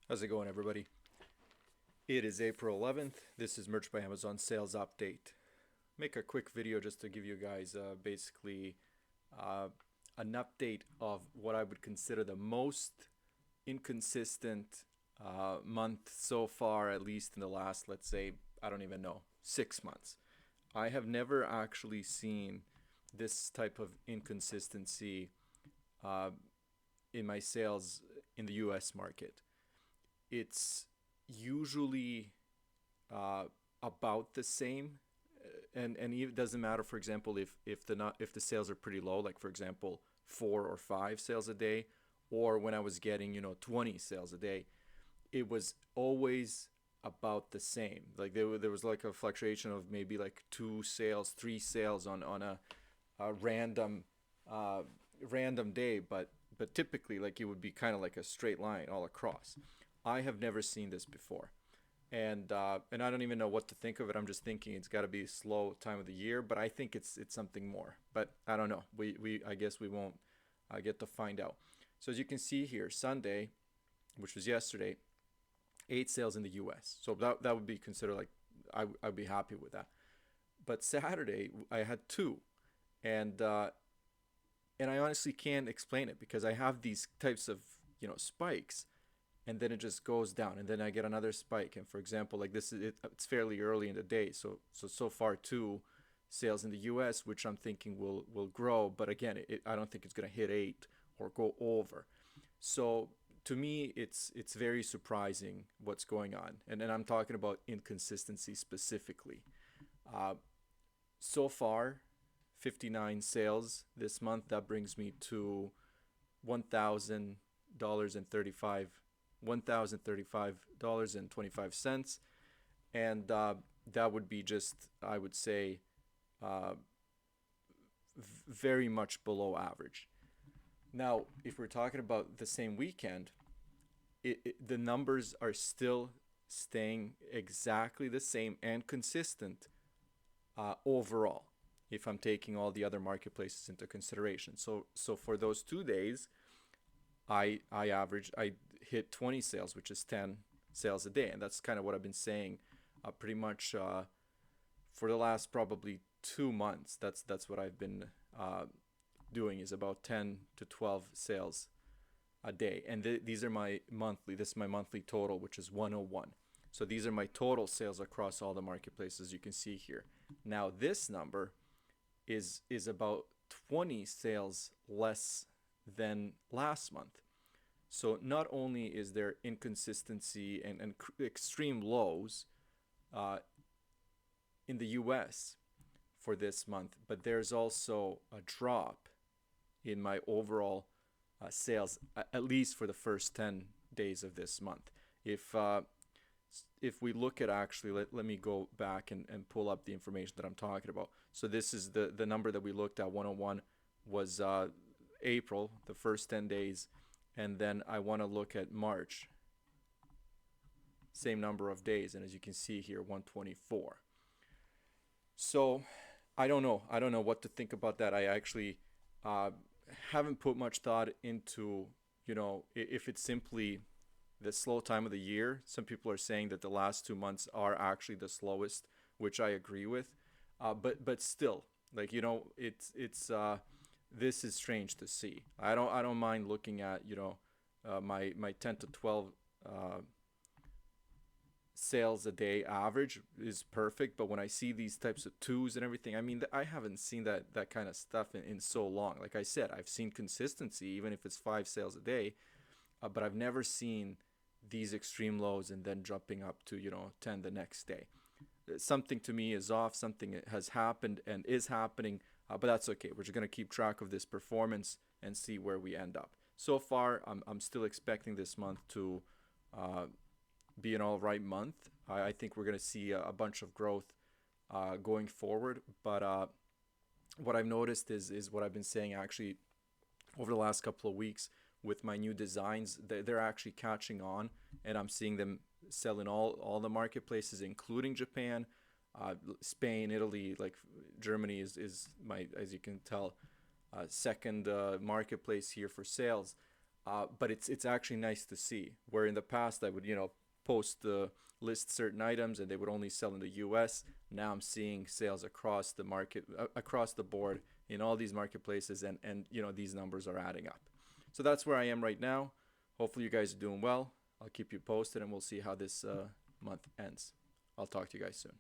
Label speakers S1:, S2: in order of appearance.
S1: How's it going, everybody? It is April 11th. This is Merch by Amazon sales update. Make a quick video just to give you guys basically uh, an update of what I would consider the most inconsistent month so far, at least in the last, let's say, I don't even know, 6 months. I have never actually seen this type of inconsistency uh, in my sales in the US market. It's usually uh, about the same, and it doesn't matter. For example, if the sales are pretty low, like for example 4 or 5 sales a day, or when I was getting 20 sales a day, it was always about the same. Like there was like a fluctuation of maybe like 2 sales, 3 sales on a uh, random day, but typically like it would be kind of like a straight line all across. I have never seen this before, and I don't even know what to think of it. I'm just thinking it's got to be a slow time of the year, but I think it's something more. But I don't know. We I guess we won't get to find out. So as you can see here, Sunday, which was yesterday, 8 sales in the U.S. So that would be considered like I'd be happy with that. But Saturday I had two, and uh, and I honestly can't explain it because I have these types of spikes, and then it just goes down, and then I get another spike. And for example, like it's fairly early in the day, so far two sales in the U.S., which I'm thinking will grow, but again, I don't think it's gonna hit 8 or go over. So to me, it's very surprising what's going on, and I'm talking about inconsistency specifically. Uh, so far, 59 sales this month. That brings me to $1,000 and 35 $1,035.25, and that would be just, I would say, uh, very much below average. Now, if we're talking about the same weekend, the numbers are still staying exactly the same and consistent overall. If I'm taking all the other marketplaces into consideration, so for those 2 days, I hit 20 sales, which is 10 sales a day, and that's kind of what I've been saying, pretty much for the last probably 2 months. That's what I've been doing, is about 10 to 12 sales a day, and these are my monthly. This is my monthly total, which is 101. So these are my total sales across all the marketplaces you can see here. Now this number is about 20 sales less than last month. So not only is there inconsistency and extreme lows uh, in the US for this month, but there's also a drop in my overall sales, at least for the first 10 days of this month. If uh, if we look at, actually, let me go back and pull up the information that I'm talking about. So this is the number that we looked at, 101, was April, the first 10 days, and then I want to look at March, same number of days, and as you can see here, 124. So I don't know what to think about that. I actually uh, haven't put much thought into, if it's simply the slow time of the year. Some people are saying that the last 2 months are actually the slowest, which I agree with. But still, like it's this is strange to see. I don't mind looking at my 10 to 12 uh, sales a day average is perfect. But when I see these types of twos and everything, I mean, I haven't seen that kind of stuff in so long. Like I said, I've seen consistency, even if it's 5 sales a day, but I've never seen these extreme lows and then jumping up to 10 the next day. Something to me is off. Something has happened and is happening, but that's okay. We're just going to keep track of this performance and see where we end up. So far, I'm still expecting this month to uh, be an all right month. I think we're going to see a bunch of growth going forward. But what I've noticed is what I've been saying actually over the last couple of weeks with my new designs. They're actually catching on, and I'm seeing them sell in all the marketplaces, including Japan, Spain, Italy. Like Germany is my, as you can tell, second marketplace here for sales. But it's actually nice to see. Where in the past I would post the list certain items and they would only sell in the U.S. Now I'm seeing sales across the market, across the board in all these marketplaces, and these numbers are adding up. So that's where I am right now. Hopefully you guys are doing well. I'll keep you posted and we'll see how this month ends. I'll talk to you guys soon.